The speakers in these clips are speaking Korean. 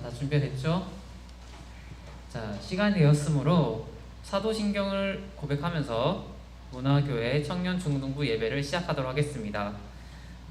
다 준비됐죠? 자, 시간이 되었으므로 사도신경을 고백하면서 문화교회 청년중등부 예배를 시작하도록 하겠습니다.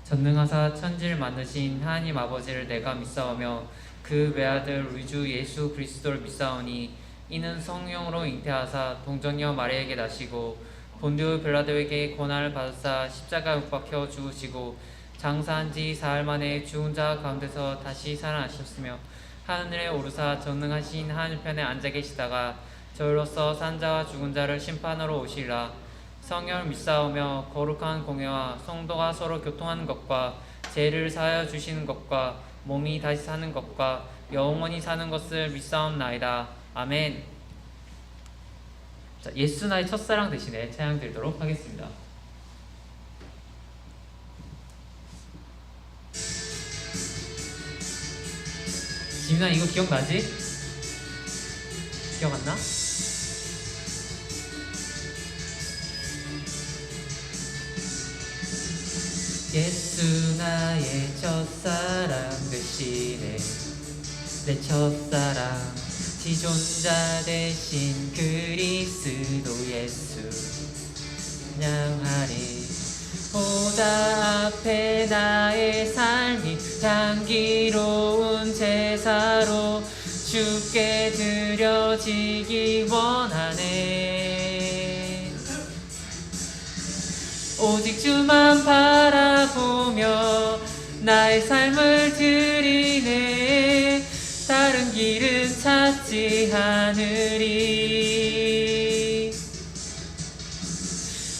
전능하사 천지를 만드신 하나님 아버지를 내가 믿사오며 그 외아들 우리 주 예수 그리스도를 믿사오니 이는 성령으로 잉태하사 동정녀 마리아에게 나시고 본디오 빌라도에게 고난을 받으사 십자가에 못 박혀 죽으시고 장사한 지 사흘 만에 죽은 자 가운데서 다시 살아나셨으며 하늘에 오르사 전능하신 하늘 편에 앉아 계시다가 저희로서 산 자와 죽은 자를 심판하러 오시리라. 성령을 믿사오며 거룩한 공회와 성도가 서로 교통하는 것과 죄를 사하여 주시는 것과 몸이 다시 사는 것과 영원히 사는 것을 믿사옵나이다. 아멘. 자, 예수 나의 첫사랑 대신에 찬양 드리도록 하겠습니다. 지민아, 이거 기억나지? 기억 안 나? 예수 나의 첫사랑 대신에 내 첫사랑 지존자 대신 그리스도 예수 찬양하리. 보좌 앞에 나의 삶이 향기로운 제사로 주께 드려지기 원하네. 오직 주만 바라보며 나의 삶을 드리네. 다른 길은 찾지 않으리.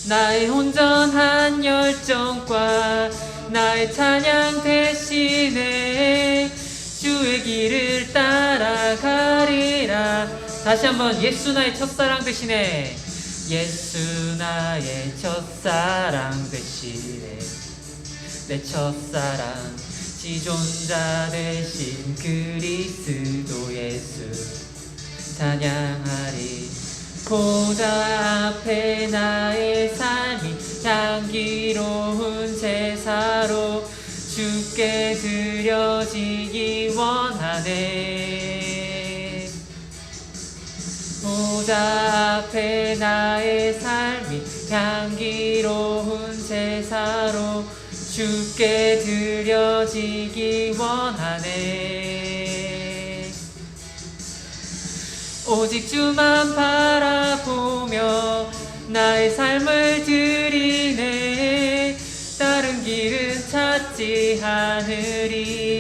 나의 온전한 열정과 나의 찬양 대신에 주의 길을 따라가리라. 다시 한번 예수 나의 첫사랑 대신에 예수 나의 첫사랑 대신에 내 첫사랑 지존자 대신 그리스도 예수 찬양하리. 보좌 앞에 나의 삶이 향기로운 제사로 주께 드려지기 원하네. 보좌 앞에 나의 삶이 향기로운 제사로 주께 드려지기 원하네. 오직 주만 바라보며 나의 삶을 드리네. 다른 길은 찾지 않으리.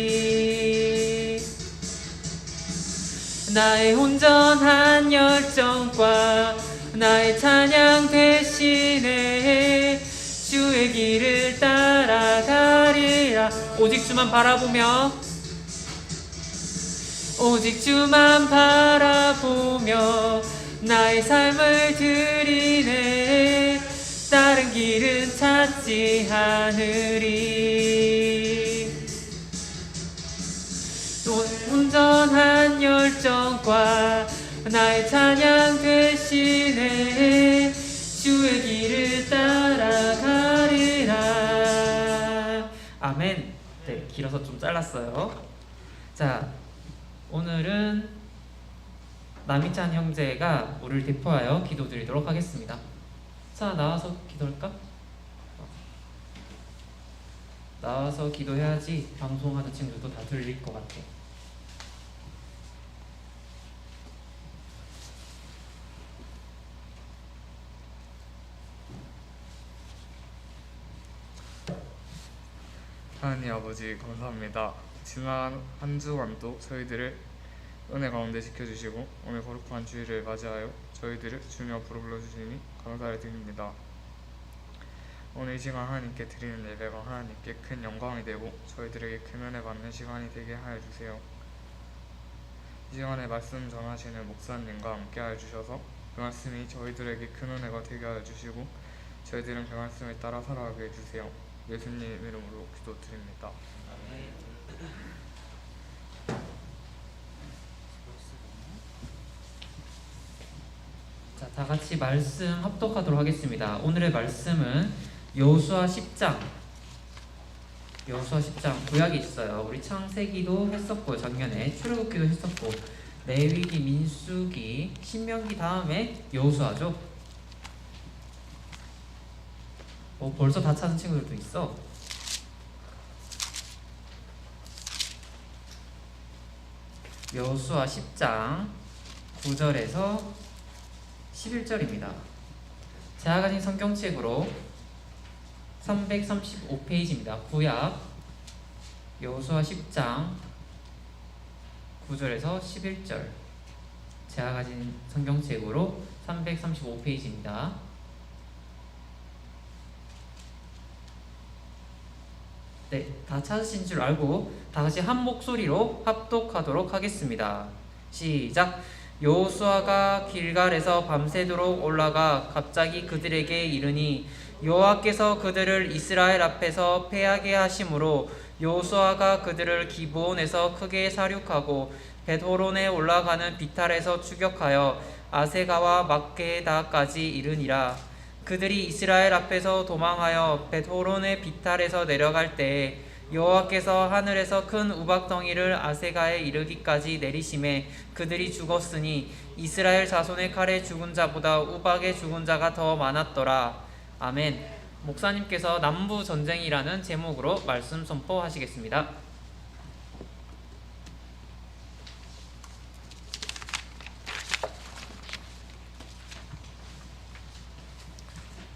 나의 온전한 열정과 나의 찬양 대신에 주의 길을 따라가리라. 오직 주만 바라보며 오직 주만 바라보며 나의 삶을 드리네. 다른 길은 찾지 않으리. 온전한 열정과 나의 찬양 대신에 주의 길을 따라가리라. 아멘. 네, 길어서 좀 잘랐어요. 자, 오늘은 남희찬 형제가 우리를 대표하여 기도드리도록 하겠습니다. 자, 나와서 기도할까? 나와서 기도해야지 방송하는 친구들도 다 들릴 것 같아. 하나님 아버지 감사합니다. 지난 한 주간도 저희들을 은혜 가운데 지켜주시고 오늘 거룩한 주일을 맞이하여 저희들을 주님 앞으로 불러주시니 감사를 드립니다. 오늘 이 시간 하나님께 드리는 예배가 하나님께 큰 영광이 되고 저희들에게 큰 은혜 받는 시간이 되게 하여 주세요. 이 시간에 말씀 전하시는 목사님과 함께 하여 주셔서 그 말씀이 저희들에게 큰 은혜가 되게 하여 주시고 저희들은 그 말씀을 따라 살아가게 해주세요. 예수님 이름으로 기도드립니다. 자, 다 같이 말씀 합독하도록 하겠습니다. 오늘의 말씀은 여호수아 10장 여호수아 10장 구약이 있어요. 우리 창세기도 했었고 작년에 출애굽기도 했었고 레위기, 민수기, 신명기 다음에 여호수아죠. 벌써 다 찾은 친구들도 있어. 여호수아 10장 9절에서 11절입니다. 제가 가진 성경책으로 335페이지입니다. 구약 여호수아 10장 9절에서 11절. 제가 가진 성경책으로 335페이지입니다. 네, 다 찾으신 줄 알고 다 같이 한 목소리로 합독하도록 하겠습니다. 시작. 여호수아가 길갈에서 밤새도록 올라가 갑자기 그들에게 이르니 여호와께서 그들을 이스라엘 앞에서 패하게 하심으로 여호수아가 그들을 기브온에서 크게 사륙하고 벳호론에 올라가는 비탈에서 추격하여 아세가와 막게다까지 이르니라. 그들이 이스라엘 앞에서 도망하여 벳호론의 비탈에서 내려갈 때에 여호와께서 하늘에서 큰 우박덩이를 아세가에 이르기까지 내리심에 그들이 죽었으니 이스라엘 자손의 칼에 죽은 자보다 우박에 죽은 자가 더 많았더라. 아멘. 목사님께서 남부 전쟁이라는 제목으로 말씀 선포하시겠습니다.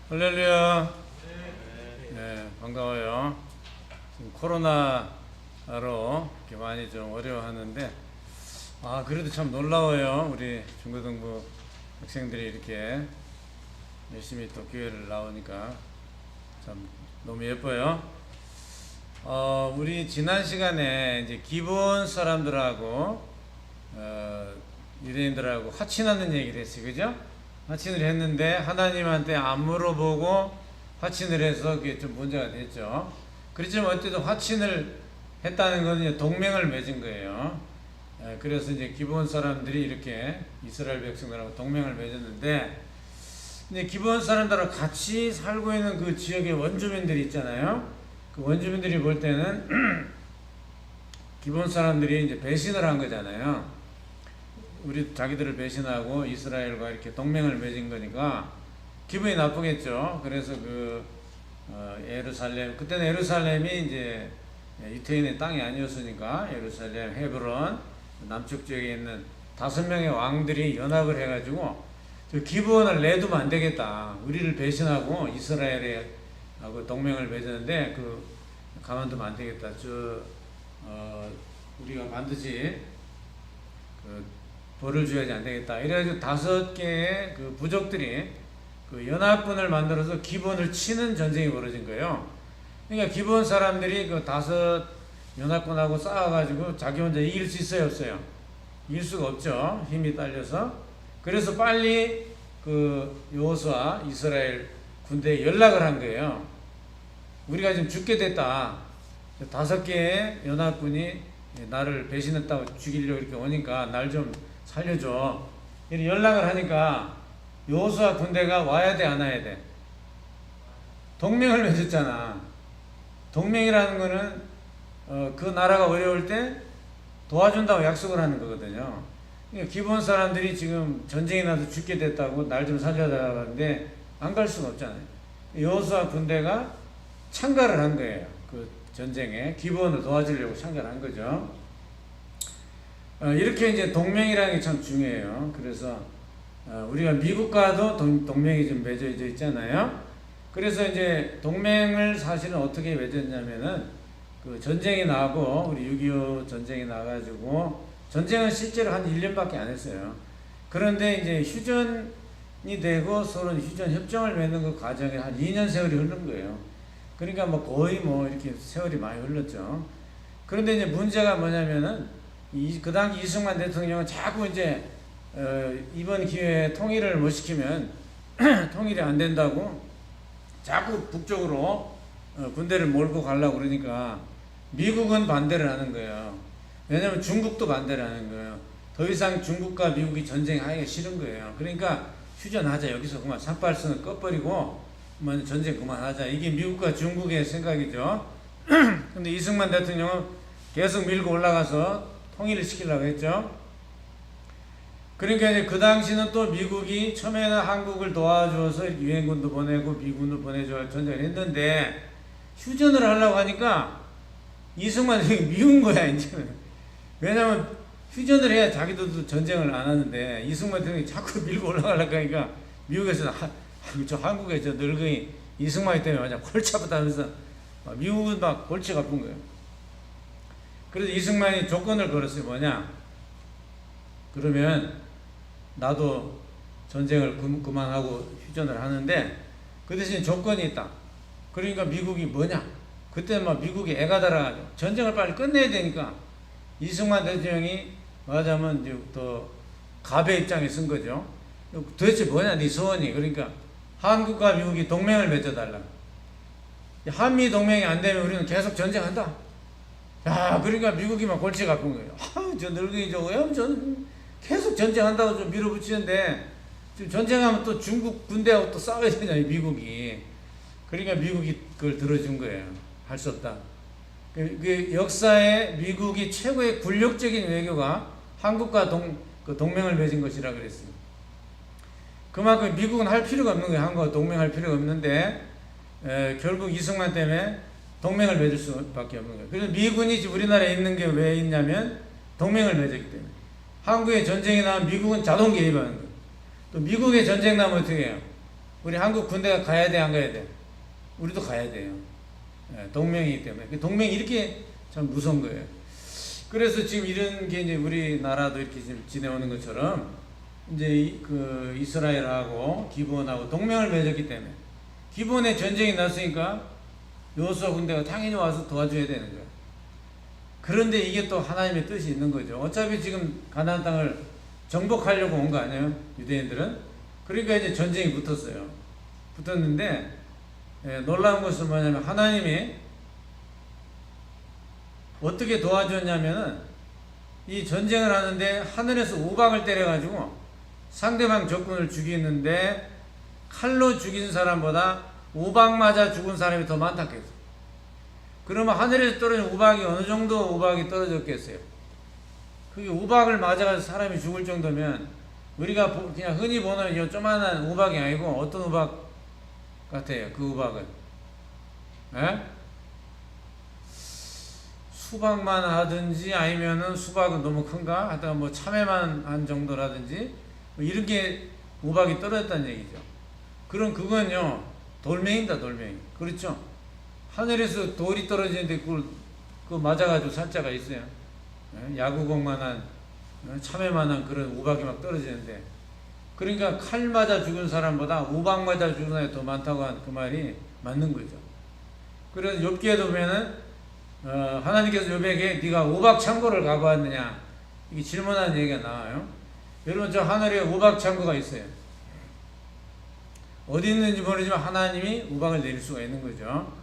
할렐루야. 네, 반가워요. 지금 코로나로 이렇게 많이 좀 어려워하는데, 그래도 참 놀라워요. 우리 중고등부 학생들이 이렇게 열심히 또 교회를 나오니까 참 너무 예뻐요. 우리 지난 시간에 이제 기브온 사람들하고 유대인들하고 화친하는 얘기를 했어요. 그죠? 화친을 했는데 하나님한테 안 물어보고 화친을 해서 그게 좀 문제가 됐죠. 그렇지만 어쨌든 화친을 했다는 건 이제 동맹을 맺은 거예요. 그래서 이제 기브온 사람들이 이렇게 이스라엘 백성들하고 동맹을 맺었는데, 이제 기브온 사람들하고 같이 살고 있는 그 지역의 원주민들이 있잖아요. 그 원주민들이 볼 때는 기브온 사람들이 이제 배신을 한 거잖아요. 우리 자기들을 배신하고 이스라엘과 이렇게 동맹을 맺은 거니까 기분이 나쁘겠죠. 그래서 예루살렘, 그때는 예루살렘이 이제 유태인의 땅이 아니었으니까 예루살렘, 헤브론, 남쪽 지역에 있는 5명의 왕들이 연합을 해가지고 기브온을 내두면 안 되겠다. 우리를 배신하고 이스라엘하고 동맹을 맺었는데 가만두면 안 되겠다. 우리가 반드시 벌을 줘야지 안 되겠다. 이래가지고 5개의 부족들이 연합군을 만들어서 기브온을 치는 전쟁이 벌어진 거예요. 그러니까 기브온 사람들이 5 연합군하고 싸워가지고 자기 혼자 이길 수 있어요, 없어요? 이길 수가 없죠. 힘이 딸려서. 그래서 빨리 여호수아 이스라엘 군대에 연락을 한 거예요. 우리가 지금 죽게 됐다. 5개의 연합군이 나를 배신했다고 죽이려고 이렇게 오니까 날 좀 살려줘. 이렇게 연락을 하니까 여호수아 군대가 와야 돼, 안 와야 돼? 동맹을 맺었잖아. 동맹이라는 거는 그 나라가 어려울 때 도와준다고 약속을 하는 거거든요. 그러니까 기브온 사람들이 지금 전쟁이 나서 죽게 됐다고 날 좀 살려달라고 하는데 안 갈 수가 없잖아요. 여호수아 군대가 참가를 한 거예요. 그 전쟁에 기브온을 도와주려고 참가를 한 거죠. 이렇게 이제 동맹이라는 게 참 중요해요. 그래서 우리가 미국과도 동맹이 좀 맺어져 있잖아요. 그래서 이제 동맹을 사실은 어떻게 맺었냐면은 전쟁이 나고 우리 6.25 전쟁이 나가지고 전쟁은 실제로 한 1년밖에 안 했어요. 그런데 이제 휴전이 되고 서로 휴전 협정을 맺는 그 과정에 한 2년 세월이 흐른 거예요. 그러니까 거의 이렇게 세월이 많이 흘렀죠. 그런데 이제 문제가 뭐냐면은 그 당시 이승만 대통령은 자꾸 이제 이번 기회에 통일을 못 시키면 통일이 안 된다고 자꾸 북쪽으로 군대를 몰고 가려고 그러니까 미국은 반대를 하는 거예요. 왜냐면 중국도 반대를 하는 거예요. 더 이상 중국과 미국이 전쟁하기가 싫은 거예요. 그러니까 휴전하자. 여기서 그만 산발선을 꺼버리고 전쟁 그만하자. 이게 미국과 중국의 생각이죠. 근데 이승만 대통령은 계속 밀고 올라가서 통일을 시키려고 했죠. 그러니까 이제 그 당시는 또 미국이 처음에는 한국을 도와줘서 유엔군도 보내고 미군도 보내줘 전쟁을 했는데 휴전을 하려고 하니까 이승만 대통령이 미운 거야 이제는. 왜냐면 휴전을 해야 자기들도 전쟁을 안 하는데 이승만 대통령이 자꾸 밀고 올라가려고 하니까 미국에서는 저 한국의 저 늙은이 이승만이 때문에 완전 골치 아프다 하면서 미국은 막 골치가 아픈 거예요. 그래서 이승만이 조건을 걸었어요. 뭐냐? 그러면 나도 전쟁을 그만하고 휴전을 하는데 그 대신 조건이 있다. 그러니까 미국이 뭐냐? 그때 막 미국이 애가 달아가지고 전쟁을 빨리 끝내야 되니까 이승만 대통령이 말하자면 이제 또 갑의 입장에 쓴 거죠. 도대체 뭐냐 네 소원이. 그러니까 한국과 미국이 동맹을 맺어달라. 한미 동맹이 안 되면 우리는 계속 전쟁한다. 야, 그러니까 미국이 막 골치가 아픈 거예요. 저 늙은이 저거 계속 전쟁한다고 좀 밀어붙이는데 지금 전쟁하면 또 중국 군대하고 또 싸워야 되잖아요, 미국이. 그러니까 미국이 그걸 들어준 거예요. 할 수 없다. 그 역사에 미국이 최고의 굴욕적인 외교가 한국과 동맹을 맺은 것이라 그랬어요. 그만큼 미국은 할 필요가 없는 거예요. 한국과 동맹할 필요가 없는데 결국 이승만 때문에 동맹을 맺을 수밖에 없는 거예요. 그래서 미군이 우리나라에 있는 게 왜 있냐면 동맹을 맺었기 때문에. 한국에 전쟁이 나면 미국은 자동 개입하는 거예요. 또 미국에 전쟁 나면 어떻게 해요? 우리 한국 군대가 가야 돼, 안 가야 돼? 우리도 가야 돼요. 동맹이기 때문에. 동맹이 이렇게 참 무서운 거예요. 그래서 지금 이런 게 이제 우리나라도 이렇게 지금 지내오는 것처럼 이제 그 이스라엘하고 기본하고 동맹을 맺었기 때문에 기본에 전쟁이 났으니까 여호수아 군대가 당연히 와서 도와줘야 되는 거예요. 그런데 이게 또 하나님의 뜻이 있는 거죠. 어차피 지금 가나안 땅을 정복하려고 온 거 아니에요? 유대인들은. 그러니까 이제 전쟁이 붙었어요. 붙었는데 놀라운 것은 뭐냐면 하나님이 어떻게 도와줬냐면은 이 전쟁을 하는데 하늘에서 우박을 때려가지고 상대방 적군을 죽이는데 칼로 죽인 사람보다 우박 맞아 죽은 사람이 더 많다 했어. 그러면 하늘에서 떨어진 우박이 어느 정도 우박이 떨어졌겠어요? 그게 우박을 맞아서 사람이 죽을 정도면 우리가 그냥 흔히 보는 이 조만한 우박이 아니고 어떤 우박 같아요? 그 우박은 수박만 하든지 아니면은 수박은 너무 큰가? 하여튼 뭐 참외만 한 정도라든지 뭐 이런 게 우박이 떨어졌다는 얘기죠. 그럼 그건요 돌멩이다, 돌멩이. 그렇죠? 하늘에서 돌이 떨어지는데 그걸 맞아가지고 살자가 있어요. 야구공만한 참외만한 그런 우박이 막 떨어지는데, 그러니까 칼 맞아 죽은 사람보다 우박 맞아 죽은 사람이 더 많다고 한 그 말이 맞는 거죠. 그래서 욥기에도 보면은 하나님께서 욥에게 네가 우박 창고를 가보았느냐 이게 질문하는 얘기가 나와요. 여러분 저 하늘에 우박 창고가 있어요. 어디 있는지 모르지만 하나님이 우박을 내릴 수가 있는 거죠.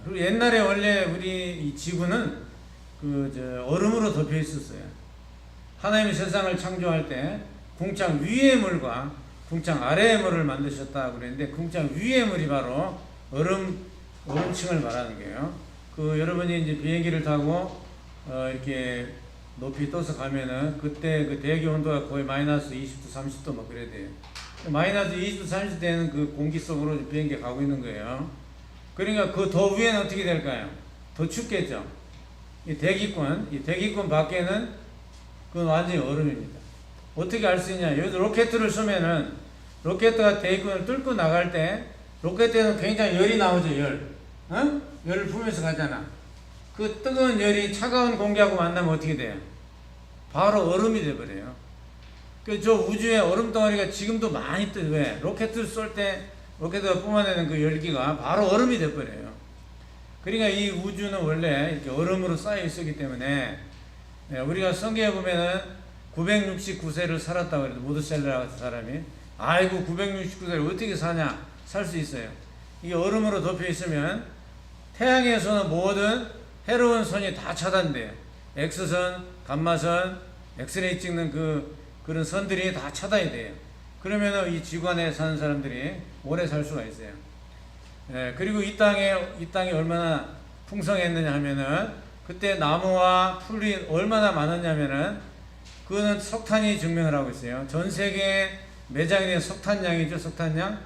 그리고 옛날에 원래 우리 이 지구는 얼음으로 덮여 있었어요. 하나님이 세상을 창조할 때 궁창 위의 물과 궁창 아래의 물을 만드셨다고 그랬는데 궁창 위의 물이 바로 얼음층을 말하는 거예요. 여러분이 이제 비행기를 타고 이렇게 높이 떠서 가면은 그때 그 대기 온도가 거의 마이너스 20도 30도 막 그래야 돼요. 마이너스 20도 30도에는 그 공기 속으로 비행기가 가고 있는 거예요. 그러니까 그 더 위에는 어떻게 될까요? 더 춥겠죠. 이 대기권 밖에는 그건 완전히 얼음입니다. 어떻게 알 수 있냐? 여기서 로켓을 쏘면은 로켓가 대기권을 뚫고 나갈 때 로켓에는 굉장히 열이 나오죠. 열을 품면서 가잖아. 그 뜨거운 열이 차가운 공기하고 만나면 어떻게 돼요? 바로 얼음이 돼버려요. 저 우주에 얼음 덩어리가 지금도 많이 떠요. 왜? 로켓을 쏠 때 로켓가 뿜어내는 그 열기가 바로 얼음이 돼버려요. 그러니까 이 우주는 원래 이렇게 얼음으로 쌓여 있었기 때문에 우리가 성경에 보면은 969세를 살았다고 그래도 모두셀라 같은 사람이 아이고 969세를 어떻게 사냐? 살 수 있어요. 이게 얼음으로 덮여 있으면 태양에서는 모든 해로운 선이 다 차단돼요. X선, 감마선, 엑스레이 찍는 그런 선들이 다 차단이 돼요. 그러면 이 지구 안에 사는 사람들이 오래 살 수가 있어요. 그리고 이 땅이 얼마나 풍성했느냐 하면은 그때 나무와 풀이 얼마나 많았냐면은 그거는 석탄이 증명을 하고 있어요. 전 세계 매장에 대한 석탄량이죠. 석탄량.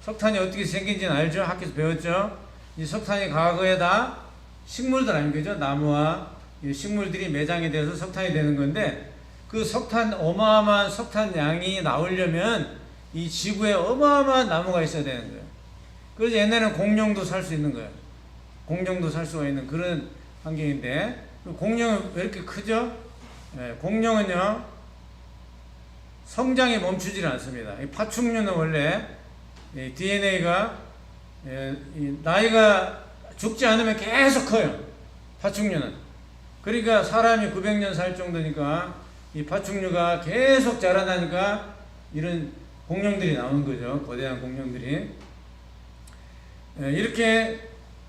석탄이 어떻게 생긴지는 알죠? 학교에서 배웠죠? 이 석탄이 과거에 다 식물들 아닙니까? 나무와 이 식물들이 매장이 돼서 석탄이 되는 건데 그 석탄 어마어마한 석탄량이 나오려면 이 지구에 어마어마한 나무가 있어야 되는 거예요. 그래서 옛날에는 공룡도 살 수 있는 거예요. 공룡도 살 수가 있는 그런 환경인데 공룡은 왜 이렇게 크죠? 공룡은요 성장이 멈추질 않습니다. 이 파충류는 원래 DNA가 나이가 죽지 않으면 계속 커요. 파충류는. 그러니까 사람이 900년 살 정도니까 이 파충류가 계속 자라나니까 이런 공룡들이 나오는 거죠. 거대한 공룡들이. 이렇게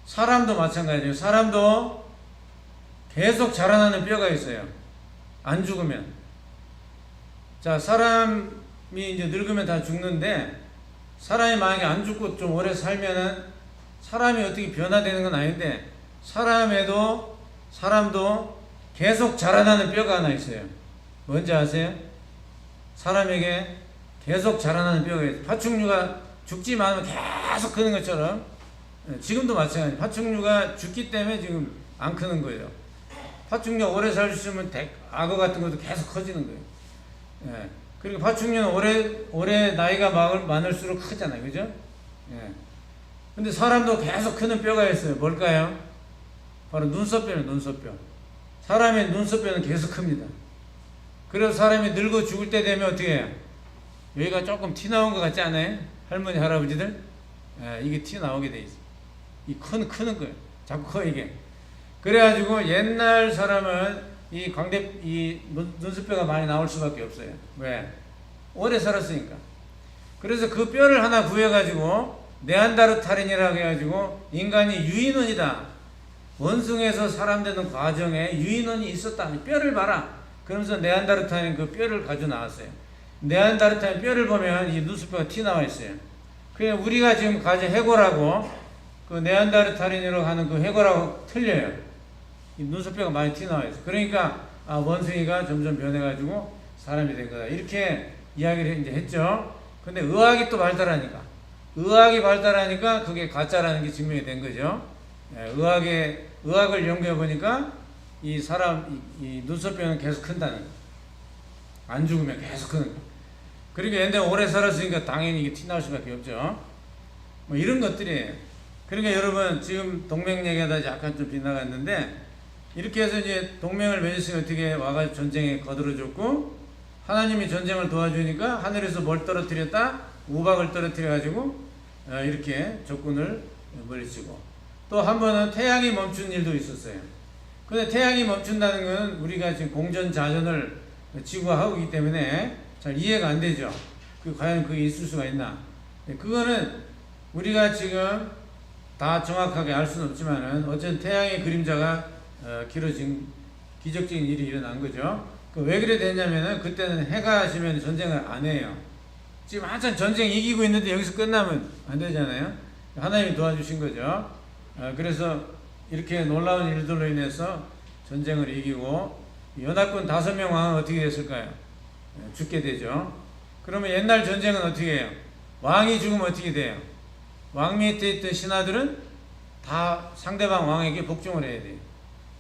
사람도 마찬가지예요. 사람도 계속 자라나는 뼈가 있어요. 안 죽으면. 자, 사람이 이제 늙으면 다 죽는데 사람이 만약에 안 죽고 좀 오래 살면은 사람이 어떻게 변화되는 건 아닌데 사람도 계속 자라나는 뼈가 하나 있어요. 뭔지 아세요? 사람에게 계속 자라나는 뼈가 있어요. 파충류가 죽지만 않으면 계속 크는 것처럼 지금도 마찬가지예요. 파충류가 죽기 때문에 지금 안 크는 거예요. 파충류가 오래 살 수 있으면 악어 같은 것도 계속 커지는 거예요. 예. 그리고 파충류는 오래 나이가 많을수록 크잖아요. 그죠? 예. 근데 사람도 계속 크는 뼈가 있어요. 뭘까요? 바로 눈썹뼈는 눈썹뼈. 사람의 눈썹뼈는 계속 큽니다. 그래서 사람이 늙어 죽을 때 되면 어떻게 해요? 여기가 조금 티 나온 것 같지 않아요? 할머니, 할아버지들? 예, 이게 티 나오게 돼 있어. 크는 거예요. 자꾸 커, 이게. 그래가지고 옛날 사람은 이 눈썹뼈가 많이 나올 수밖에 없어요. 왜? 오래 살았으니까. 그래서 그 뼈를 하나 구해가지고 네안데르탈인이라고 해가지고 인간이 유인원이다. 원숭이에서 사람 되는 과정에 유인원이 있었다. 뼈를 봐라. 그러면서 네안데르탈인 그 뼈를 가지고 나왔어요. 네안데르탈인 뼈를 보면 이 눈썹뼈가 티 나와 있어요. 그래 우리가 지금 가진 해골하고 그 네안데르탈인이라고 하는 그 해골하고 틀려요. 이 눈썹뼈가 많이 티 나와 있어요. 그러니까 원숭이가 점점 변해가지고 사람이 된 거다. 이렇게 이야기를 이제 했죠. 근데 의학이 또 발달하니까 그게 가짜라는 게 증명이 된 거죠. 의학을 연구해 보니까 이 눈썹뼈는 계속 큰다는 거. 안 죽으면 계속 크는 거. 그러니까 옛날에 오래 살았으니까 당연히 이게 티 날 수밖에 없죠. 뭐 이런 것들이에요. 그러니까 여러분 지금 동맹 얘기하다 약간 좀 빗나갔는데 이렇게 해서 이제 동맹을 맺었으면 어떻게 와가지고 전쟁에 거들어줬고 하나님이 전쟁을 도와주니까 하늘에서 뭘 떨어뜨렸다? 우박을 떨어뜨려가지고 이렇게 적군을 물리치고 또 한 번은 태양이 멈춘 일도 있었어요. 근데 태양이 멈춘다는 건 우리가 지금 공전자전을 지구가 하고 있기 때문에 잘 이해가 안 되죠. 과연 그게 있을 수가 있나? 그거는 우리가 지금 다 정확하게 알 수는 없지만은 어쨌든 태양의 그림자가 길어진 기적적인 일이 일어난 거죠. 왜 그래 됐냐면은 그때는 해가 지면 전쟁을 안 해요. 지금 한참 전쟁 이기고 있는데 여기서 끝나면 안 되잖아요. 하나님이 도와주신 거죠. 그래서 이렇게 놀라운 일들로 인해서 전쟁을 이기고 연합군 5명 왕은 어떻게 됐을까요? 죽게 되죠. 그러면 옛날 전쟁은 어떻게 해요? 왕이 죽으면 어떻게 돼요? 왕 밑에 있던 신하들은 다 상대방 왕에게 복종을 해야 돼요.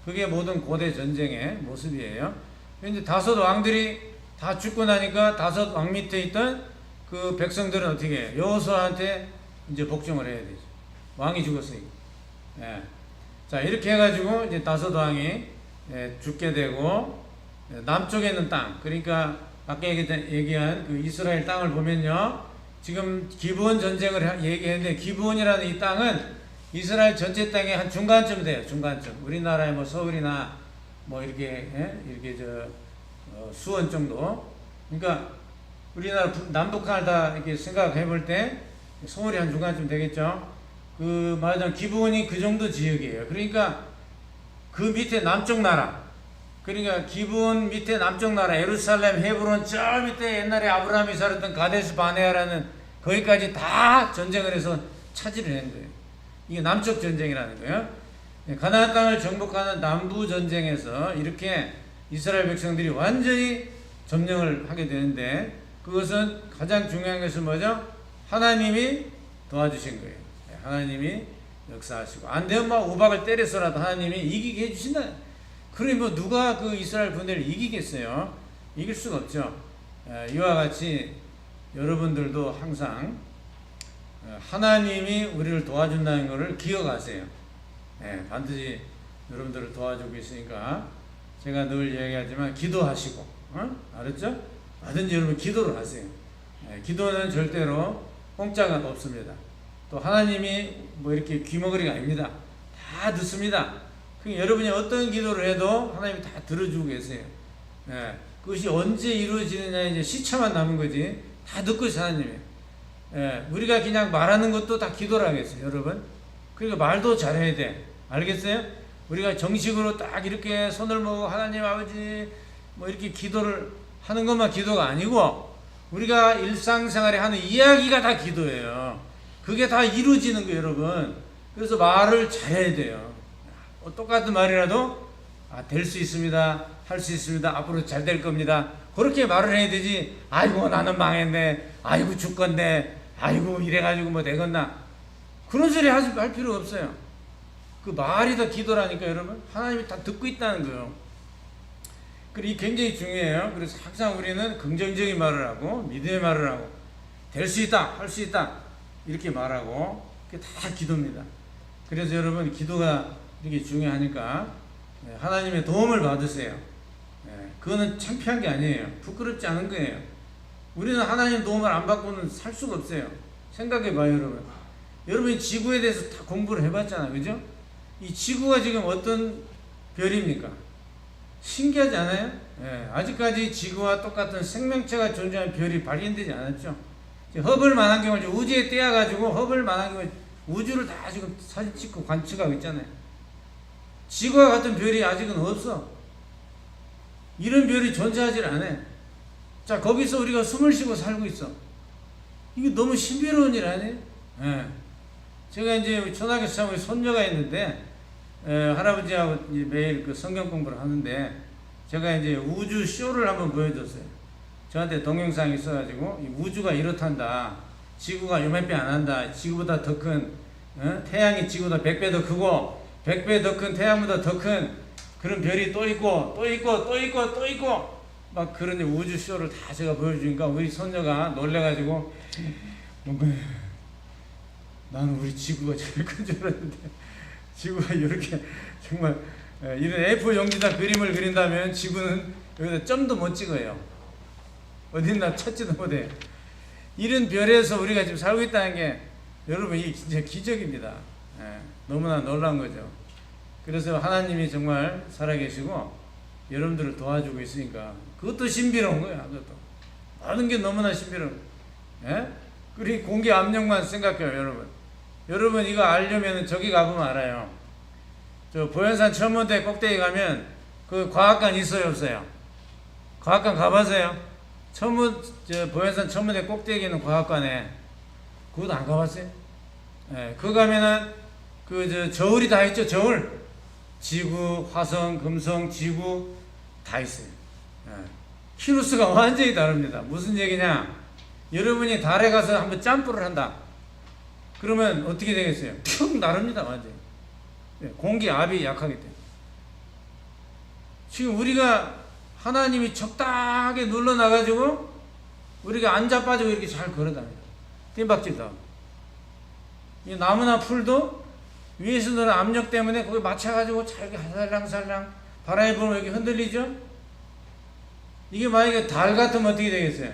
그게 모든 고대 전쟁의 모습이에요. 이제 5 왕들이 다 죽고 나니까 5 왕 밑에 있던 그 백성들은 어떻게 해요? 여호수아한테 이제 복종을 해야 되죠. 왕이 죽었으니까. 예. 자, 이렇게 해가지고 이제 5 왕이 죽게 되고 남쪽에 있는 땅, 그러니까 아까 얘기한 그 이스라엘 땅을 보면요. 지금 기브온 전쟁을 얘기했는데 기브온이라는 이 땅은 이스라엘 전체 땅의 한 중간쯤 돼요. 중간쯤. 우리나라의 뭐 서울이나 뭐 이렇게 수원 정도. 그러니까 우리나라 남북한을 다 이렇게 생각해 볼 때 서울이 한 중간쯤 되겠죠. 말하자면 기브온이 그 정도 지역이에요. 그러니까 그 밑에 남쪽 나라. 그러니까 기브온 밑에 남쪽 나라 예루살렘, 헤브론 저 밑에 옛날에 아브라함이 살았던 가데스 바네아라는 거기까지 다 전쟁을 해서 차지를 한 거예요. 이게 남쪽 전쟁이라는 거예요. 가나안 땅을 정복하는 남부 전쟁에서 이렇게 이스라엘 백성들이 완전히 점령을 하게 되는데, 그것은 가장 중요한 것은 뭐죠? 하나님이 도와주신 거예요. 하나님이 역사하시고, 안 되면 막 우박을 때려서라도 하나님이 이기게 해주신다. 그러니 뭐 누가 그 이스라엘 군대를 이기겠어요? 이길 수가 없죠. 이와 같이 여러분들도 항상 하나님이 우리를 도와준다는 것을 기억하세요. 반드시 여러분들을 도와주고 있으니까 제가 늘 얘기하지만 기도하시고, 알았죠? 뭐든지 여러분 기도를 하세요. 기도는 절대로 공짜가 없습니다. 또 하나님이 뭐 이렇게 귀머거리가 아닙니다. 다 듣습니다. 여러분이 어떤 기도를 해도 하나님이 다 들어주고 계세요. 그것이 언제 이루어지느냐, 이제 시차만 남은 거지. 다 듣고 있어요, 하나님이. 우리가 그냥 말하는 것도 다 기도를 하겠어요, 여러분. 그러니까 말도 잘해야 돼. 알겠어요? 우리가 정식으로 딱 이렇게 손을 모으고 하나님 아버지 뭐 이렇게 기도를 하는 것만 기도가 아니고, 우리가 일상생활에 하는 이야기가 다 기도예요. 그게 다 이루어지는 거예요, 여러분. 그래서 말을 잘해야 돼요. 똑같은 말이라도 될 수 있습니다, 할 수 있습니다, 앞으로 잘 될 겁니다, 그렇게 말을 해야 되지. 아이고 나는 망했네, 아이고 죽겠네, 아이고 이래가지고 뭐 되겠나, 그런 소리 할 필요 없어요. 그 말이 다 기도라니까 여러분. 하나님이 다 듣고 있다는 거예요. 그리고 이게 굉장히 중요해요. 그래서 항상 우리는 긍정적인 말을 하고 믿음의 말을 하고 될 수 있다, 할 수 있다 이렇게 말하고, 그게 다 기도입니다. 그래서 여러분 기도가 이렇게 중요하니까 하나님의 도움을 받으세요. 그거는 창피한 게 아니에요. 부끄럽지 않은 거예요. 우리는 하나님 도움을 안 받고는 살 수가 없어요. 생각해봐요, 여러분. 여러분이 지구에 대해서 다 공부를 해봤잖아요, 그죠? 이 지구가 지금 어떤 별입니까? 신기하지 않아요? 아직까지 지구와 똑같은 생명체가 존재하는 별이 발견되지 않았죠. 허블 만환경을 우주에 떼어가지고 허블 만환경을 우주를 다 지금 사진 찍고 관측하고 있잖아요. 지구와 같은 별이 아직은 없어. 이런 별이 존재하지 않아요. 자, 거기서 우리가 숨을 쉬고 살고 있어. 이게 너무 신비로운 일 아니에요? 제가 이제 초등학교 시절 우리 손녀가 있는데, 할아버지하고 매일 그 성경 공부를 하는데, 제가 이제 우주 쇼를 한번 보여줬어요. 저한테 동영상이 있어가지고, 이 우주가 이렇단다, 지구가 요만큼 안 한다, 지구보다 더 큰, 태양이 지구보다 100배 더 크고 100배 더 큰 태양보다 더 큰 그런 별이 또 있고 또 있고 또 있고 또 있고 막 그런 우주 쇼를 다 제가 보여주니까 우리 손녀가 놀래가지고, 뭔가 나는 우리 지구가 제일 큰 줄 알았는데 지구가 이렇게 정말 이런 A4 용지다 그림을 그린다면 지구는 여기다 점도 못 찍어요. 어딨나 찾지도 못해. 이런 별에서 우리가 지금 살고 있다는 게 여러분 이게 진짜 기적입니다. 너무나 놀라운 거죠. 그래서 하나님이 정말 살아계시고 여러분들을 도와주고 있으니까 그것도 신비로운 거예요. 그것도 모든 게 너무나 신비로운 거예요. 그리고 공기 압력만 생각해요, 여러분. 여러분 이거 알려면 저기 가보면 알아요. 저 보현산 천문대 꼭대기 가면 그 과학관 있어요, 없어요? 과학관 가봤어요? 보현산 천문대 꼭대기 있는 과학관에 그것도 안 가봤어요? 그거 가면은 저울이 다 있죠, 저울. 지구, 화성, 금성, 지구 다 있어요. 키로수가 완전히 다릅니다. 무슨 얘기냐? 여러분이 달에 가서 한번 점프를 한다. 그러면 어떻게 되겠어요? 쭉 나릅니다, 완전히. 공기 압이 약하기 때문에. 지금 우리가 하나님이 적당하게 눌러놔가지고 우리가 안 자빠지고 이렇게 잘 걸어다닙니다. 뜀박질도. 이 나무나 풀도 위에서 들어오는 압력 때문에 거기 맞춰가지고 잘 살랑살랑 바람이 불면 이렇게 흔들리죠? 이게 만약에 달 같으면 어떻게 되겠어요?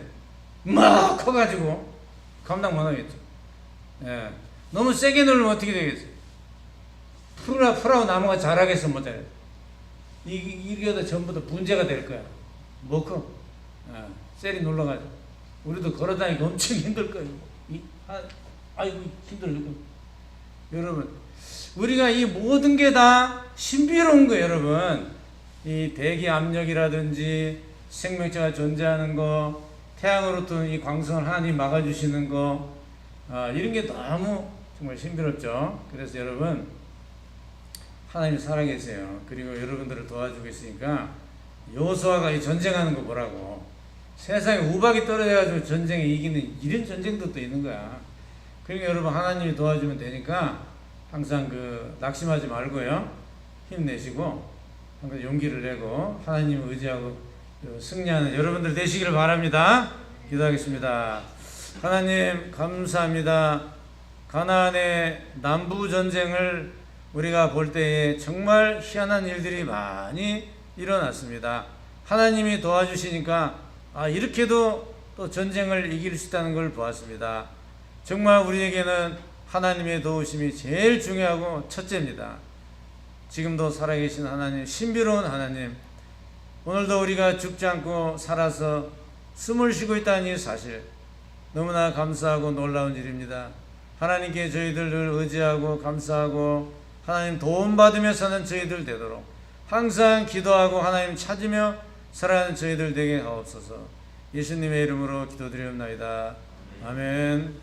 막 커가지고 감당 못하겠죠. 너무 세게 누르면 어떻게 되겠어요? 풀하고 나무가 자라겠어, 못해. 이게 다 전부 다 분재가 될 거야. 못 커. 세리 눌러가지고. 우리도 걸어다니기 엄청 힘들 거예요. 아이고, 힘들어. 여러분, 우리가 이 모든 게 다 신비로운 거예요, 여러분. 이 대기 압력이라든지 생명체가 존재하는 거, 태양으로부터 이 광선을 하나님 막아주시는 거, 이런 게 너무 정말 신비롭죠. 그래서 여러분, 하나님이 살아계세요. 그리고 여러분들을 도와주고 있으니까 여호수아가 이 전쟁하는 거 보라고. 세상에 우박이 떨어져가지고 전쟁에 이기는 이런 전쟁도 또 있는 거야. 그러니까 여러분 하나님이 도와주면 되니까 항상 그 낙심하지 말고요. 힘내시고 항상 용기를 내고 하나님을 의지하고 승리하는 여러분들 되시기를 바랍니다. 기도하겠습니다. 하나님 감사합니다. 가나안의 남부 전쟁을 우리가 볼 때에 정말 희한한 일들이 많이 일어났습니다. 하나님이 도와주시니까 이렇게도 또 전쟁을 이길 수 있다는 걸 보았습니다. 정말 우리에게는 하나님의 도우심이 제일 중요하고 첫째입니다. 지금도 살아계신 하나님, 신비로운 하나님, 오늘도 우리가 죽지 않고 살아서 숨을 쉬고 있다는 이 사실 너무나 감사하고 놀라운 일입니다. 하나님께 저희들을 의지하고 감사하고 하나님 도움받으며 사는 저희들 되도록 항상 기도하고 하나님 찾으며 살아가는 저희들 되게 하옵소서. 예수님의 이름으로 기도드리옵나이다. 아멘.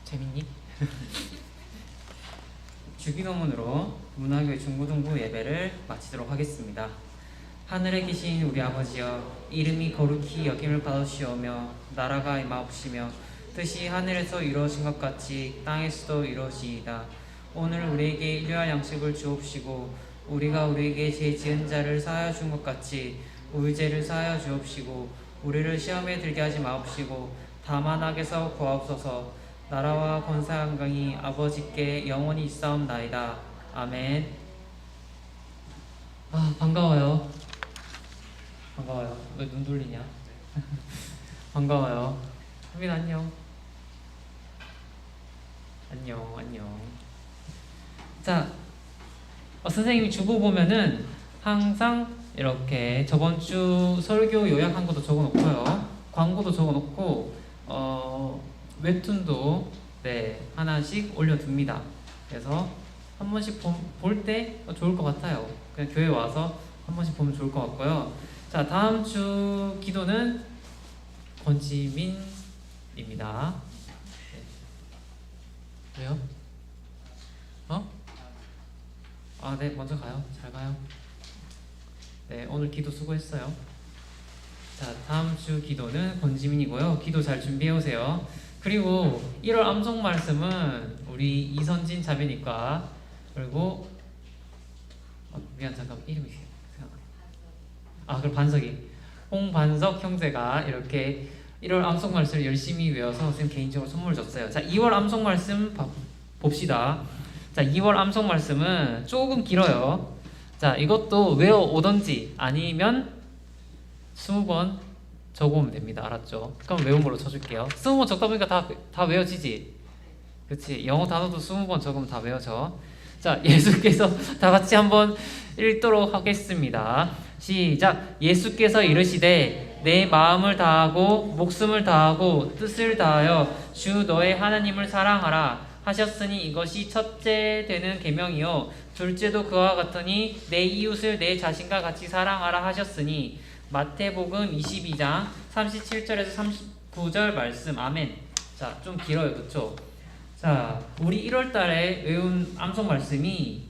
재밌니? 주기도문으로 문화교회 중고등부 예배를 마치도록 하겠습니다. 하늘에 계신 우리 아버지여, 이름이 거룩히 여김을 받으시오며 나라가 임하옵시며 뜻이 하늘에서 이루어진 것 같이 땅에서도 이루어지이다. 오늘 우리에게 일용할 양식을 주옵시고 우리가 우리에게 죄 지은 자를 사하여 준 것 같이 우리 죄를 사하여 주옵시고 우리를 시험에 들게 하지 마옵시고 다만 악에서 구하옵소서. 나라와 권세와 영광이 아버지께 영원히 있사옵나이다. 아멘. 반가워요. 반가워요. 왜 눈 돌리냐? 반가워요. 수빈 안녕. 안녕. 자, 선생님이 주보 보면은 항상 이렇게 저번 주 설교 요약한 것도 적어놓고요, 광고도 적어놓고 웹툰도 하나씩 올려둡니다. 그래서 한 번씩 볼 때 좋을 것 같아요. 그냥 교회 와서 한 번씩 보면 좋을 것 같고요. 자, 다음 주 기도는 권지민입니다. 왜요? 네, 먼저 가요. 잘 가요. 네, 오늘 기도 수고했어요. 자, 다음 주 기도는 권지민이고요. 기도 잘 준비해 오세요. 그리고 1월 암송 말씀은 우리 이선진 자매니까, 그리고 미안, 잠깐 이름이 생각나. 그럼 반석이 홍반석 형제가 이렇게 1월 암송 말씀을 열심히 외워서 선생님 개인적으로 선물 줬어요. 자, 2월 암송 말씀 봅시다. 자, 2월 암송 말씀은 조금 길어요. 자, 이것도 외워오던지 아니면 20번 적어오면 됩니다. 알았죠? 그럼 외운 걸로 쳐줄게요. 20번 적다 보니까 다 외워지지? 그렇지? 영어 단어도 20번 적으면 다 외워져. 자, 예수께서 다 같이 한번 읽도록 하겠습니다. 시작. 예수께서 이르시되 내 마음을 다하고 목숨을 다하고 뜻을 다하여 주 너의 하나님을 사랑하라 하셨으니 이것이 첫째 되는 계명이요 둘째도 그와 같으니 내 이웃을 내 자신과 같이 사랑하라 하셨으니. 마태복음 22장 37절에서 39절 말씀. 아멘. 자, 좀 길어요, 그쵸? 자, 우리 1월달에 외운 암송 말씀이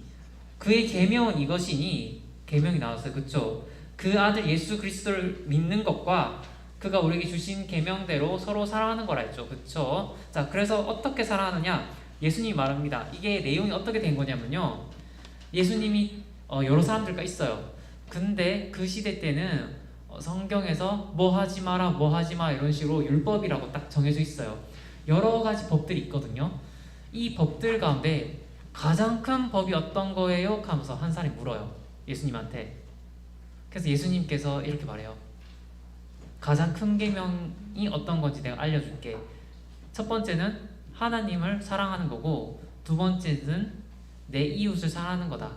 그의 계명은 이것이니 계명이 나왔어요, 그쵸? 그 아들 예수 그리스도를 믿는 것과 그가 우리에게 주신 계명대로 서로 사랑하는 거라 했죠, 그쵸? 자, 그래서 어떻게 사랑하느냐? 예수님이 말합니다. 이게 내용이 어떻게 된 거냐면요, 예수님이 여러 사람들과 있어요. 근데 그 시대 때는 성경에서 뭐 하지 마라, 뭐 하지 마 이런 식으로 율법이라고 딱 정해져 있어요. 여러 가지 법들이 있거든요. 이 법들 가운데 가장 큰 법이 어떤 거예요? 하면서 한 사람이 물어요, 예수님한테. 그래서 예수님께서 이렇게 말해요. 가장 큰 계명이 어떤 건지 내가 알려줄게. 첫 번째는 하나님을 사랑하는 거고, 두 번째는 내 이웃을 사랑하는 거다.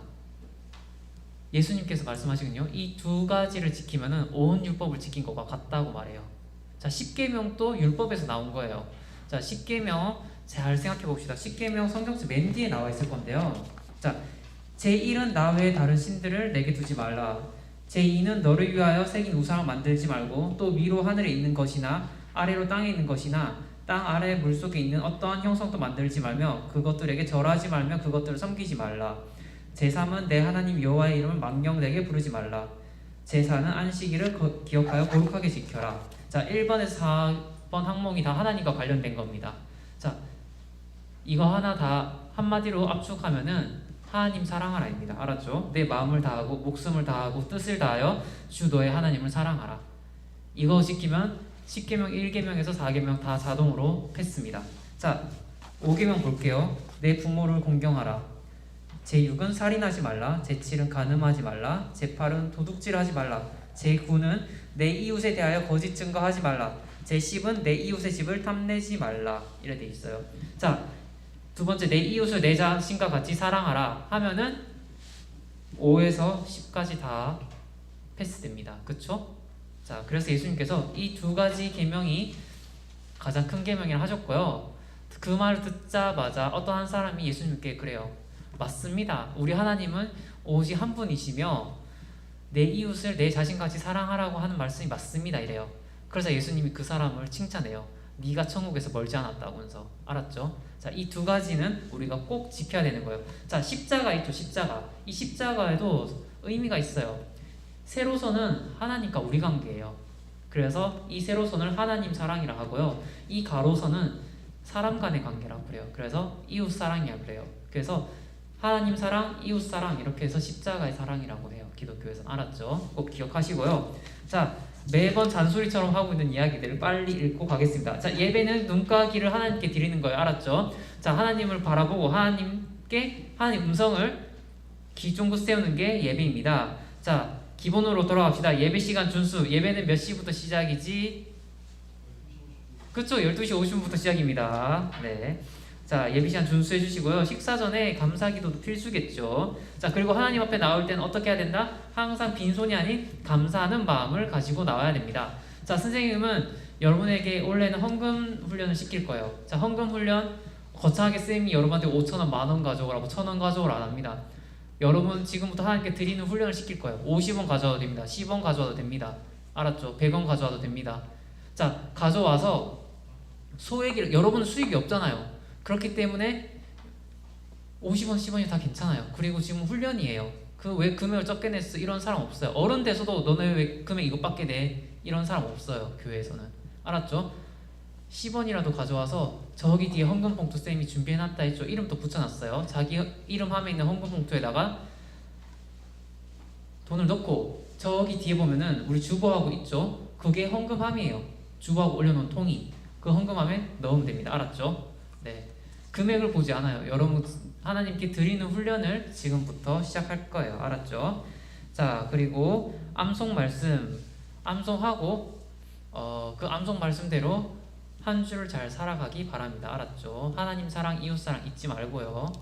예수님께서 말씀하시군요. 이 두 가지를 지키면은 온 율법을 지킨 것과 같다고 말해요. 자, 십계명도 율법에서 나온 거예요. 자, 십계명 잘 생각해 봅시다. 십계명 성경책 맨 뒤에 나와 있을 건데요. 자, 제1은 나 외에 다른 신들을 내게 두지 말라. 제2는 너를 위하여 새긴 우상을 만들지 말고 또 위로 하늘에 있는 것이나 아래로 땅에 있는 것이나 땅 아래 물속에 있는 어떠한 형성도 만들지 말며 그것들에게 절하지 말며 그것들을 섬기지 말라. 제3은 내 하나님 여호와의 이름을 망령되게 부르지 말라. 제4는 안식일을 기억하여 거룩하게 지켜라. 자, 1번에서 4번 항목이 다 하나님과 관련된 겁니다. 자, 이거 하나 다 한마디로 압축하면은 하나님 사랑하라입니다. 알았죠? 내 마음을 다하고 목숨을 다하고 뜻을 다하여 주 너의 하나님을 사랑하라. 이거 지키면 10계명, 1계명에서 4계명 다 자동으로 했습니다. 자, 5계명 볼게요. 내 부모를 공경하라. 제6은 살인하지 말라. 제7은 간음하지 말라. 제8은 도둑질하지 말라. 제9는 내 이웃에 대하여 거짓 증거하지 말라. 제10은 내 이웃의 집을 탐내지 말라. 이래 돼 있어요. 자, 두 번째, 내 이웃을 내 자신과 같이 사랑하라 하면은 5에서 10까지 다 패스됩니다. 그쵸? 자, 그래서 예수님께서 이 두 가지 계명이 가장 큰 계명이라 하셨고요. 그 말을 듣자마자 어떤 한 사람이 예수님께 그래요. 맞습니다. 우리 하나님은 오직 한 분이시며 내 이웃을 내 자신같이 사랑하라고 하는 말씀이 맞습니다. 이래요. 그래서 예수님이 그 사람을 칭찬해요. 네가 천국에서 멀지 않았다면서. 알았죠? 자, 이 두 가지는 우리가 꼭 지켜야 되는 거예요. 자, 십자가 있죠. 십자가. 이 십자가에도 의미가 있어요. 세로선은 하나님과 우리 관계예요. 그래서 이 세로선을 하나님 사랑이라 하고요. 이 가로선은 사람 간의 관계라고 그래요. 그래서 이웃 사랑이라 그래요. 그래서 하나님 사랑, 이웃 사랑 이렇게 해서 십자가의 사랑이라고 해요. 기독교에서는. 알았죠? 꼭 기억하시고요. 자, 매번 잔소리처럼 하고 있는 이야기들을 빨리 읽고 가겠습니다. 자, 예배는 눈과 귀를 하나님께 드리는 거예요. 알았죠? 자, 하나님을 바라보고 하나님 음성을 귀종고 세우는 게 예배입니다. 자, 기본으로 돌아갑시다. 예배 시간 준수. 예배는 몇 시부터 시작이지? 그쵸? 12시 50분부터 시작입니다. 네. 자, 예배 시간 준수해 주시고요. 식사 전에 감사기도도 필수겠죠. 자, 그리고 하나님 앞에 나올 때는 어떻게 해야 된다? 항상 빈손이 아닌 감사하는 마음을 가지고 나와야 됩니다. 자, 선생님은 여러분에게 원래는 헌금 훈련을 시킬 거예요. 자, 헌금 훈련 거창하게 쌤이 여러분한테 5,000원, 만원 가져오라고 1,000원 가져오라 안 합니다. 여러분 지금부터 하나님께 드리는 훈련을 시킬 거예요. 50원 가져와도 됩니다. 10원 가져와도 됩니다. 알았죠? 100원 가져와도 됩니다. 자, 가져와서 소액이, 여러분은 수익이 없잖아요. 그렇기 때문에 50원, 10원이 다 괜찮아요. 그리고 지금 훈련이에요. 그 왜 금액을 적게 냈어? 이런 사람 없어요. 어른 돼서도 너네 왜 금액 이것밖에 내? 이런 사람 없어요. 교회에서는. 알았죠? 10원이라도 가져와서 저기 뒤에 헌금 봉투 쌤이 준비해놨다 했죠. 이름도 붙여놨어요. 자기 이름 함에 있는 헌금 봉투에다가 돈을 넣고 저기 뒤에 보면은 우리 주보하고 있죠. 그게 헌금함이에요. 주보하고 올려놓은 통이. 그 헌금함에 넣으면 됩니다. 알았죠? 네. 금액을 보지 않아요. 여러분 하나님께 드리는 훈련을 지금부터 시작할 거예요. 알았죠? 자, 그리고 암송 말씀 암송하고 그 암송 말씀대로 한 주를 잘 살아가기 바랍니다. 알았죠? 하나님 사랑, 이웃 사랑 잊지 말고요.